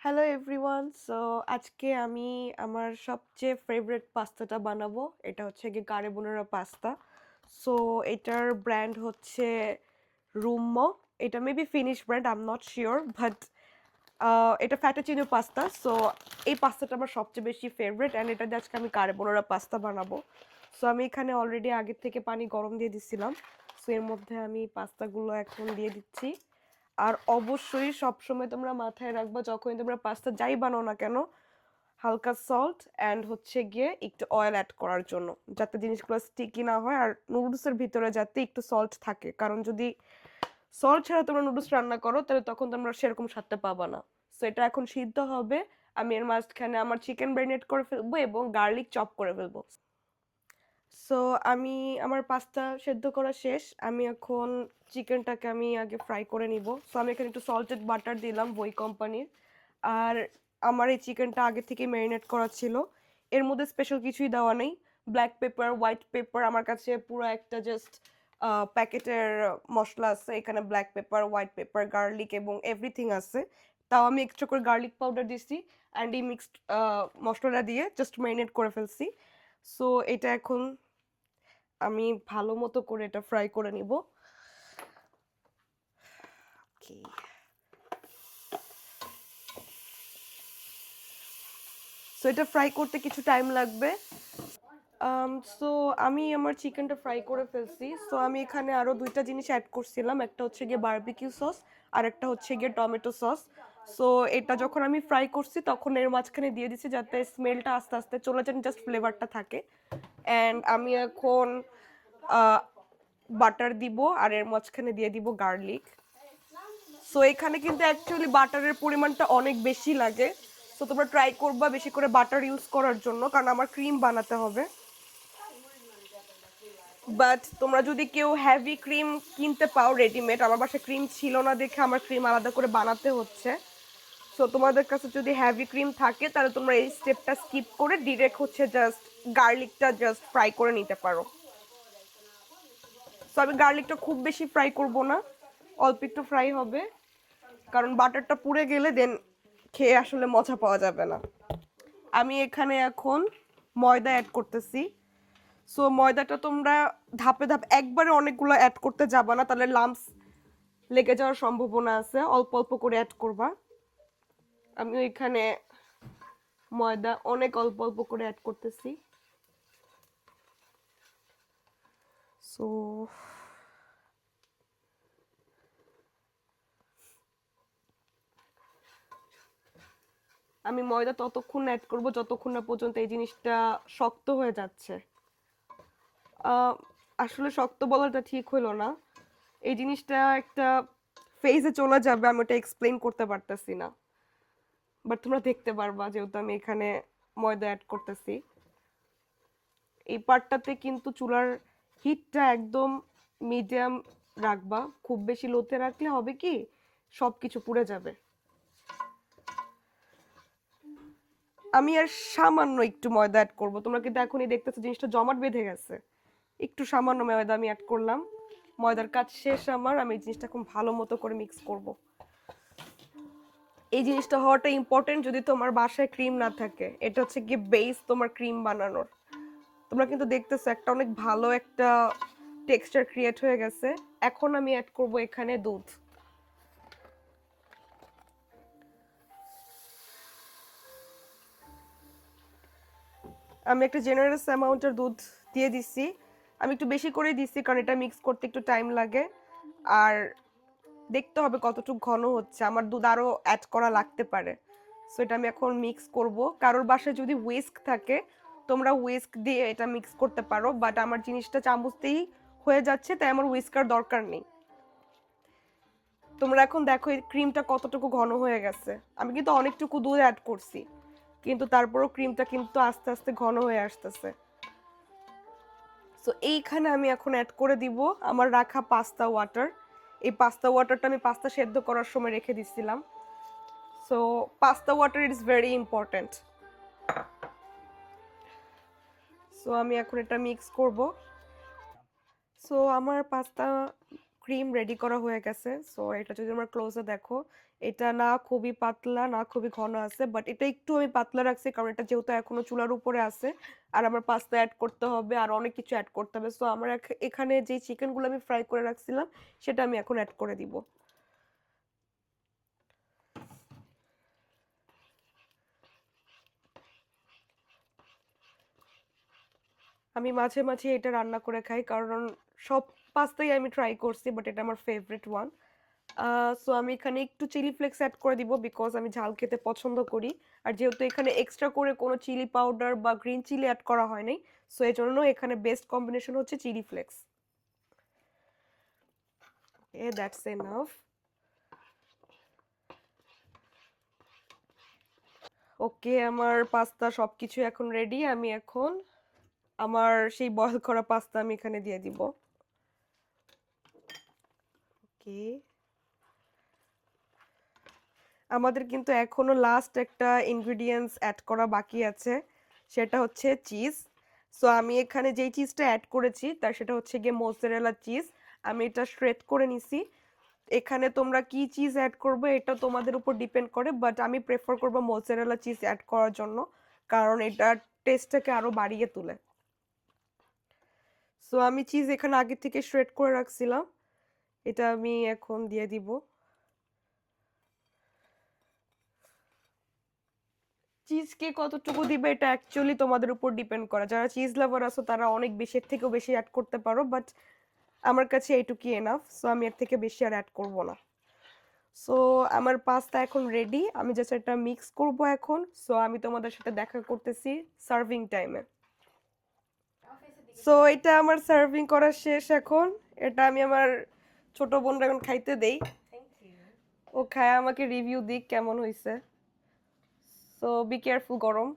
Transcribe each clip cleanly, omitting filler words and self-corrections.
Hello everyone. So আজকে আমি আমার সবচেয়ে ফেভারিট পাস্তাটা বানাবো। এটা হচ্ছে গিয়ে কার্বোনারা পাস্তা। সো এটার ব্র্যান্ড হচ্ছে রুম্মো। এটা maybe finish brand, I am not sure, but এটা ফ্যাটাচিনো পাস্তা। সো এই পাস্তাটা আমার সবচেয়ে বেশি ফেভারিট অ্যান্ড এটা দিয়ে আজকে আমি কার্বোনারা পাস্তা বানাবো। সো আমি এখানে অলরেডি আগের থেকে পানি গরম দিয়ে দিছিলাম। সো এর মধ্যে আমি পাস্তাগুলো এখন দিয়ে দিচ্ছি। আর অবশ্যই সবসময় তোমরা মাথায় রাখবা যখনই তোমরা পাস্তা যাই বানাও না কেন, হালকা সল্ট অ্যান্ড হচ্ছে গিয়ে একটু অয়েল অ্যাড করার জন্য, যাতে জিনিসগুলো স্টিকি না হয় আর নুডলসের ভিতরে যাতে একটু সল্ট থাকে। কারণ যদি সল্ট ছাড়া তোমরা নুডলস রান্না করো তাহলে তখন তোমরা সেরকম স্বাদটা পাবা না। সো এটা এখন সিদ্ধ হবে। আমি এর মাঝখানে আমার চিকেন ম্যারিনেট করে ফেলবো এবং গার্লিক চপ করে ফেলবো। সো আমি আমার পাস্তা সেদ্ধ করা শেষ। আমি এখন চিকেনটাকে আমি আগে ফ্রাই করে নিব। সো আমি এখানে একটু সল্টেড বাটার দিলাম বই কোম্পানির। আর আমার এই চিকেনটা আগে থেকে ম্যারিনেট করা ছিল। এর মধ্যে স্পেশাল কিছুই দেওয়া নেই। ব্ল্যাক পেপার, হোয়াইট পেপার, আমার কাছে পুরো একটা জাস্ট প্যাকেটের মশলা আছে। এখানে black pepper, white paper, garlic এবং এভরিথিং আছে। তাও আমি এক্সট্রা করে গার্লিক পাউডার দিছি অ্যান্ড এই মিক্সড মশলাটা দিয়ে জাস্ট ম্যারিনেট করে ফেলছি। সো এটা এখন আমি ভালো মতো করে এটা ফ্রাই করে নিব। ওকে। সো এটা ফ্রাই করতে কিছু টাইম লাগবে। সো আমি আমার চিকেনটা ফ্রাই করে ফেলছি। সো আমি এখানে আরো দুইটা জিনিস অ্যাড করছিলাম, একটা হচ্ছে গিয়ে বারবিকিউ সস আর একটা হচ্ছে গিয়ে টমেটো সস। সো এটা যখন আমি ফ্রাই করছি তখন এর মাঝখানে দিয়ে দিছি যাতে স্মেলটা আস্তে আস্তে চলে যায়, জাস্ট ফ্লেভারটা থাকে। অ্যান্ড আমি এখন বাটার দিব আর এর মাঝখানে দিয়ে দিব গার্লিক। সো এখানে কিন্তু অ্যাকচুয়ালি বাটারের পরিমাণটা অনেক বেশি লাগে। সো তোমরা ট্রাই করবা বেশি করে বাটার ইউজ করার জন্য, কারণ আমার ক্রিম বানাতে হবে। বাট তোমরা যদি কেউ হ্যাভি ক্রিম কিনতে পাও রেডিমেড, আমার বাসায় ক্রিম ছিল না দেখে আমার ক্রিম আলাদা করে বানাতে হচ্ছে। সো তোমাদের কাছে যদি হ্যাভি ক্রিম থাকে তাহলে তোমরা এই স্টেপটা স্কিপ করে ডিরেক্ট হচ্ছে জাস্ট গার্লিকটা জাস্ট ফ্রাই করে নিতে পারো। সো আমি গার্লিকটা খুব বেশি ফ্রাই করব না, অল্প একটু ফ্রাই হবে, কারণ বাটারটা পুড়ে গেলে দেন খেয়ে আসলে মজা পাওয়া যাবে না। আমি এখানে এখন ময়দা অ্যাড করতেছি। সো ময়দাটা তোমরা ধাপে ধাপে একবারে অনেকগুলো অ্যাড করতে যাবা না, তাহলে লাম্পস লেগে যাওয়ার সম্ভাবনা আছে। অল্প অল্প করে অ্যাড করবা। আমি এখানে ময়দা অনেক অল্প অল্প করে অ্যাড করতেছি। সো আমি ময়দা ততক্ষণ অ্যাড করব যতক্ষণ না পর্যন্ত এই জিনিসটা শক্ত হয়ে যাচ্ছে। আহ, আসলে শক্ত বলাটা ঠিক হলো না, এই জিনিসটা একটা ফেজে চলে যাবে, আমি ওটা এক্সপ্লেন করতে পারতেছি না। বাট তোমরা দেখতে পারবা যেহেতু আমি এখানে ময়দা অ্যাড করতেছি। এই পার্টটাতে কিন্তু চুলার হিটটা একদম মিডিয়াম রাখবা। খুব বেশি লোতে রাখলে হবে কি, সব কিছু পুড়ে যাবে। আমি আর সামান্য একটু ময়দা অ্যাড করব। তোমরা কিন্তু এখনই দেখতেছো জিনিসটা জমাট বেঁধে গেছে। একটু সামান্য ময়দা আমি অ্যাড করলাম। ময়দার কাজ শেষ আমার। আমি এই জিনিসটা খুব ভালো মতো করে মিক্স করব। এই জিনিসটা হওয়াটা ইম্পর্টেন্ট যদি তোমার বাসায় ক্রিম না থাকে। এটা হচ্ছে কি বেস তোমার ক্রিম বানানোর। তোমরা কিন্তু দেখতেছো একটা অনেক ভালো একটা টেক্সচার ক্রিয়েট হয়ে গেছে। এখন আমি অ্যাড করব এখানে দুধ। আমি একটা জেনারেস অ্যামাউন্টের দুধ দিয়ে দিচ্ছি। আমি একটু বেশি করে দিচ্ছি কারণ এটা মিক্স করতে একটু টাইম লাগে। আর দেখতে হবে কতটুকু ঘন হচ্ছে, আমার দুধ আরও অ্যাড করা লাগতে পারে। সো এটা আমি এখন মিক্স করব। কারোর বাসায় যদি হুইস্ক থাকে তোমরা হুইস্ক দিয়ে এটা মিক্স করতে পারো, বাট আমার জিনিসটা চামচতেই হয়ে যাচ্ছে তাই আমার হুইস্কার দরকার নেই। তোমরা এখন দেখো এই ক্রিমটা কতটুকু ঘন হয়ে গেছে। আমি কিন্তু অনেকটুকু দুধ অ্যাড করছি, কিন্তু তারপরও ক্রিমটা কিন্তু আস্তে আস্তে ঘন হয়ে আসতেছে। সো এইখানে আমি এখন অ্যাড করে দিব আমার রাখা পাস্তা ওয়াটার। এই পাস্তা ওয়াটারটা আমি পাস্তা সেদ্ধ করার সময় রেখে দিচ্ছিলাম। So pasta water is very important. So আমি এখন এটা মিক্স করব। সো আমার পাস্তা ক্রিম রেডি করা হয়ে গেছে। সো এটা যদি আমার ক্লোজে দেখো, এটা না খুবই পাতলা না খুবই ঘন আছে, বাট এটা একটু আমি পাতলা রাখছি কারণ এটা যেহেতু এখনো চুলার উপরে আছে আর আমার পাস্তা অ্যাড করতে হবে আর অনেক কিছু অ্যাড করতে হবে। সো আমার এখানে যে চিকেনগুলো আমি ফ্রাই করে রাখছিলাম সেটা আমি এখন অ্যাড করে দিব। আমি মাঝে মাঝে এটা রান্না করে খাই কারণ সব পাস্তাই আমি ট্রাই করছি, বাট এটা আমার ফেভারিট ওয়ান। সো আমি এখানে একটু চিলি ফ্লেক্স অ্যাড করে দিব বিকজ আমি ঝাল খেতে পছন্দ করি। আর যেহেতু এখানে এক্সট্রা করে কোনো চিলি পাউডার বা গ্রিন চিলি অ্যাড করা হয় নাই, সো এই জন্য এখানে বেস্ট কম্বিনেশন হচ্ছে chilli flakes. Okay, that's enough. Okay, আমার পাস্তা সবকিছু এখন রেডি। আমি এখন আমার সেই বয়েল করা পাস্তা আমি এখানে দিয়ে দিব। ওকে, আমাদের কিন্তু এখনো লাস্ট একটা ইনগ্রেডিয়েন্টস অ্যাড করা বাকি আছে, সেটা হচ্ছে চিজ। সো আমি এখানে যেই চিজটা অ্যাড করেছি তার সেটা হচ্ছে গিয়ে মোজারেলা চিজ। আমি এটা শ্রেড করে নিছি। এখানে তোমরা কি চিজ অ্যাড করবে এটা তোমাদের উপর ডিপেন্ড করে, বাট আমি প্রেফার করবো মোজারেলা চিজ অ্যাড করার জন্য কারণ এটা টেস্টটাকে আরো বাড়িয়ে তোলে। সো আমি চিজ এখানে আগে থেকে শ্রেড করে রাখছিলাম, এটা আমি এখন দিয়ে দিব। চিজকে কতটুকু দিবে এটা অ্যাকচুয়ালি তোমাদের উপর ডিপেন্ড করে। যারা চিজ লাভার আছো তারা অনেক বেশি, এর থেকেও বেশি অ্যাড করতে পারো, বাট আমার কাছে এইটুকুই এনাফ। সো আমি এর থেকে বেশি আর অ্যাড করব না। সো আমার পাস্তা এখন রেডি, আমি জাস্ট এটা মিক্স করব এখন। সো আমি তোমাদের সাথে দেখা করতেছি সার্ভিং টাইমে। সো এটা আমার সার্ভিং করা শেষ এখন। এটা আমি আমার ছোট বোনরা এখন খাইতে দেই, ও খায় আমাকে রিভিউ দিক কেমন হয়েছে। সো বি কেয়ারফুল গরম।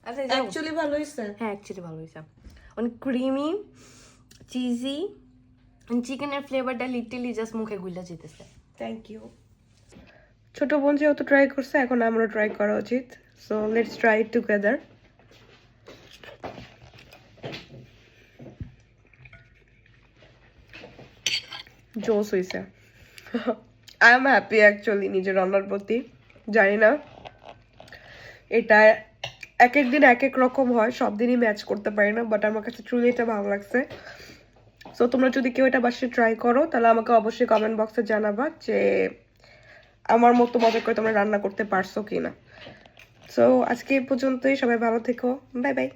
আচ্ছা যাও। অ্যাকচুয়ালি ভালো হয়েছে। হ্যাঁ অ্যাকচুয়ালি ভালো হয়েছে, অনেক ক্রিমি চিজি, চিকেনের ফ্লেভারটা লিটারলি জাস্ট মুখে গুলা যেতেছে। Thank you. ছোট বোন যেহেতু ট্রাই করছে এখন আমরা ট্রাই করা উচিত। So let's try it together. জোস হয়েছে। আই এম হ্যাপি অ্যাকচুয়ালি নিজের রান্নার প্রতি। জানি না এটা এক এক দিন এক এক রকম হয়, সব দিনই ম্যাচ করতে পারি না, বাট আমার কাছে ট্রুলি এটা ভালো লাগছে। সো তোমরা যদি কেউ এটা বাসায় ট্রাই করো তাহলে আমাকে অবশ্যই কমেন্ট বক্সে জানাবা যে আমার মতো মজা করে তোমরা রান্না করতে পারছো কিনা। সো আজকে এই পর্যন্তই, সবাই ভালো থেকো, বাই বাই।